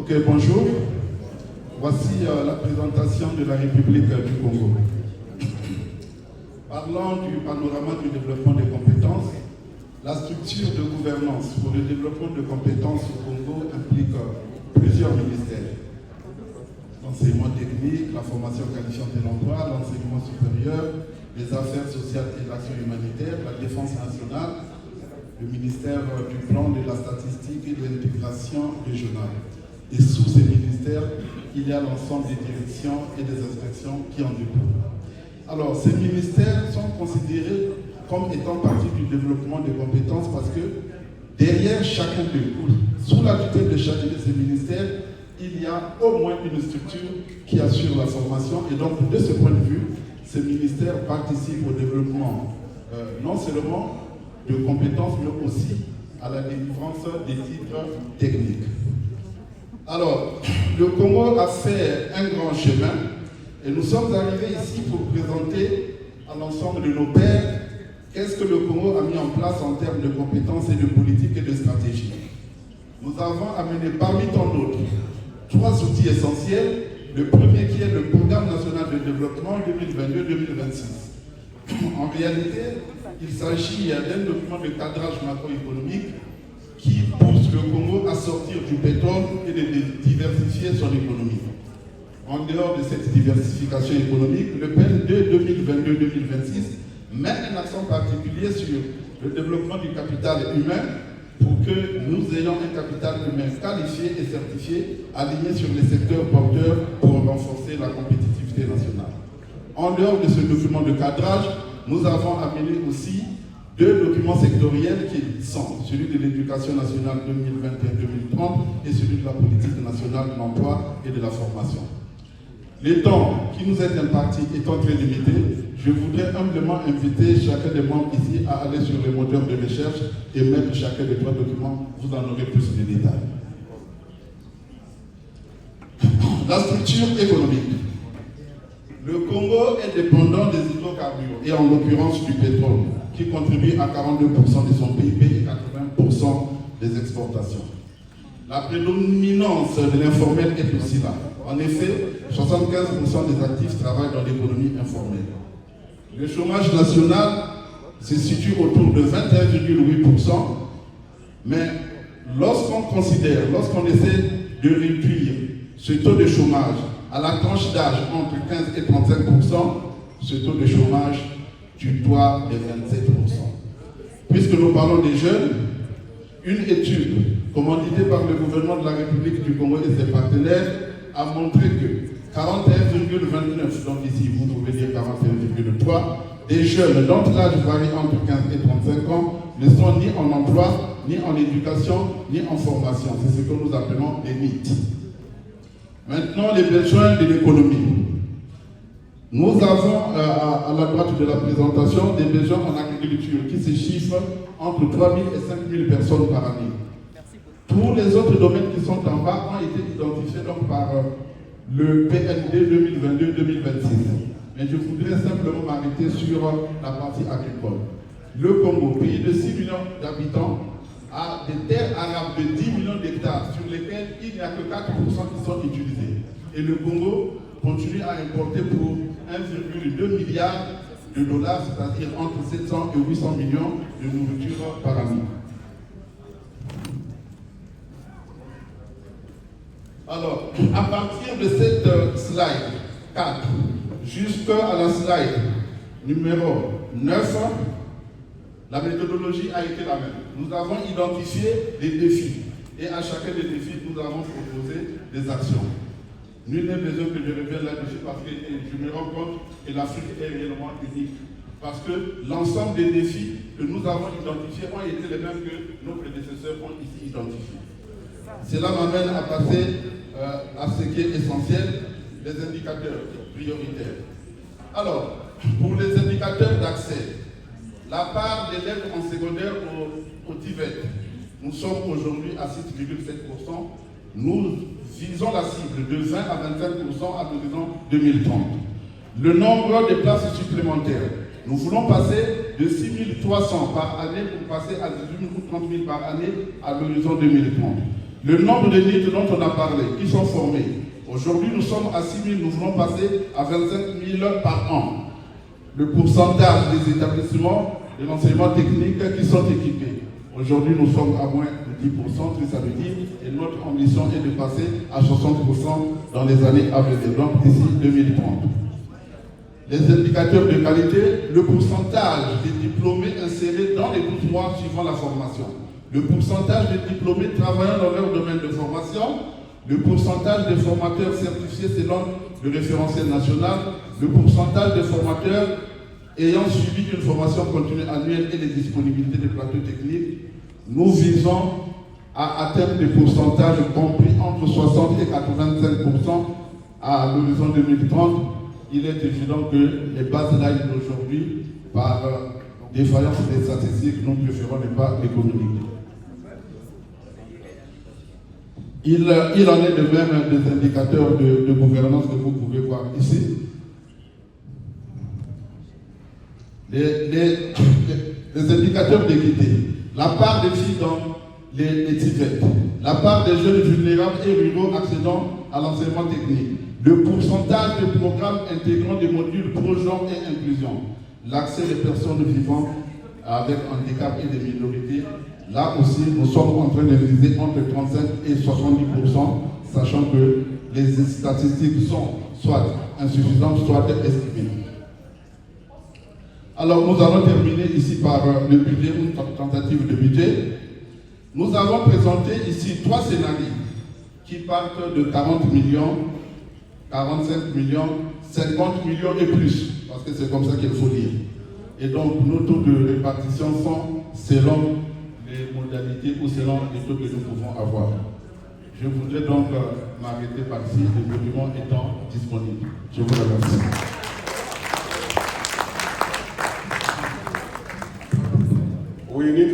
Ok, bonjour. Voici la présentation de la République du Congo. Parlant du panorama du développement des compétences, la structure de gouvernance pour le développement de compétences au Congo implique plusieurs ministères. L'enseignement technique, la formation qualifiante et l'emploi, l'enseignement supérieur, les affaires sociales et l'action humanitaire, la défense nationale, le ministère du plan, de la statistique et de l'intégration régionale. Et sous ces ministères, il y a l'ensemble des directions et des inspections qui en découlent. Alors, ces ministères sont considérés comme étant partie du développement des compétences parce que derrière chacun d'eux, sous la tutelle de chacun de ces ministères, il y a au moins une structure qui assure la formation. Et donc, de ce point de vue, ces ministères participent au développement non seulement de compétences, mais aussi à la délivrance des titres techniques. Alors, le Congo a fait un grand chemin et nous sommes arrivés ici pour présenter à l'ensemble de nos pairs qu'est-ce que le Congo a mis en place en termes de compétences et de politique et de stratégie. Nous avons amené parmi tant d'autres 3 outils essentiels. Le premier qui est le Programme national de développement 2022-2026. En réalité, il s'agit d'un document de cadrage macroéconomique qui pousse le Congo à sortir du pétrole et de diversifier son économie. En dehors de cette diversification économique, le PN 2022-2026 met un accent particulier sur le développement du capital humain pour que nous ayons un capital humain qualifié et certifié, aligné sur les secteurs porteurs pour renforcer la compétitivité nationale. En dehors de ce document de cadrage, nous avons amené aussi 2 documents sectoriels qui sont celui de l'éducation nationale 2021-2030 et celui de la politique nationale de l'emploi et de la formation. Les temps qui nous est imparti étant très limités, je voudrais humblement inviter chacun des membres ici à aller sur les moteurs de recherche et mettre chacun des 3 documents, vous en aurez plus de détails. La structure économique. Le Congo est dépendant des hydrocarbures et en l'occurrence du pétrole, qui contribue à 42% de son PIB et 80% des exportations. La prédominance de l'informel est aussi là. En effet, 75% des actifs travaillent dans l'économie informelle. Le chômage national se situe autour de 21,8%, mais lorsqu'on essaie de réduire ce taux de chômage à la tranche d'âge entre 15 et 35%, ce taux de chômage tutoie les 27%. Puisque nous parlons des jeunes, une étude commanditée par le gouvernement de la République du Congo et ses partenaires a montré que 41,29, donc ici vous pouvez dire 41,3, des jeunes dont l'âge varie entre 15 et 35 ans ne sont ni en emploi, ni en éducation, ni en formation. C'est ce que nous appelons les NEET. Maintenant, les besoins de l'économie. Nous avons à la droite de la présentation des besoins en agriculture qui se chiffrent entre 3 000 et 5 000 personnes par année. Tous les autres domaines qui sont en bas ont été identifiés donc par le PND 2022-2026. Mais je voudrais simplement m'arrêter sur la partie agricole. Le Congo, pays de 6 millions d'habitants, a des terres arables de 10 millions d'hectares sur lesquelles il n'y a que 4% qui sont utilisés. Et le Congo continue à importer pour 1,2 milliard de dollars, c'est-à-dire entre 700 et 800 millions de nourriture par année. Alors, à partir de cette slide 4 jusqu'à la slide numéro 9, la méthodologie a été la même. Nous avons identifié les défis et à chacun des défis, nous avons proposé des actions. Nul n'est besoin que je revienne là-dessus parce que je me rends compte que l'Afrique est réellement unique. Parce que l'ensemble des défis que nous avons identifiés ont été les mêmes que nos prédécesseurs ont ici identifiés. Cela m'amène à passer à ce qui est essentiel, les indicateurs prioritaires. Alors, pour les indicateurs d'accès, la part d'élèves en secondaire au TVET, nous sommes aujourd'hui à 6,7%. Nous visons la cible de 20 à 25% à l'horizon 2030. Le nombre de places supplémentaires, nous voulons passer de 6 300 par année pour passer à 18 ou 30 000 par année à l'horizon 2030. Le nombre de NIT dont on a parlé, qui sont formés. Aujourd'hui, nous sommes à 6 000, nous voulons passer à 25 000 par an. Le pourcentage des établissements de l'enseignement technique qui sont équipés. Aujourd'hui, nous sommes à moins de 10%, ce que ça veut dire, et notre ambition est de passer à 60% dans les années à venir, donc d'ici 2030. Les indicateurs de qualité, le pourcentage des diplômés insérés dans les 12 mois suivant la formation, le pourcentage des diplômés travaillant dans leur domaine de formation, le pourcentage des formateurs certifiés selon le référentiel national, le pourcentage des formateurs ayant suivi une formation continue annuelle et les disponibilités des plateaux techniques. Nous visons à atteindre des pourcentages compris entre 60 et 85% à l'horizon 2030. Il est évident que les baselines d'aujourd'hui, par défaillance des statistiques, nous préférons ne pas les communiquer. Il en est de même des indicateurs de gouvernance que vous pouvez voir ici. Les indicateurs d'équité. La part des filles dans les TVET, la part des jeunes vulnérables et ruraux accédant à l'enseignement technique, le pourcentage de programmes intégrant des modules pro-genre et inclusion, l'accès des personnes vivant avec handicap et des minorités. Là aussi, nous sommes en train de viser entre 35 et 70%, sachant que les statistiques sont soit insuffisantes, soit estimées. Alors, nous allons terminer ici par le budget, une tentative de budget. Nous avons présenté ici 3 scénarios qui partent de 40 millions, 45 millions, 50 millions et plus, parce que c'est comme ça qu'il faut lire. Et donc, nos taux de répartition sont selon les modalités ou selon les taux que nous pouvons avoir. Je voudrais donc m'arrêter par ici, le document étant disponible. Je vous remercie. We need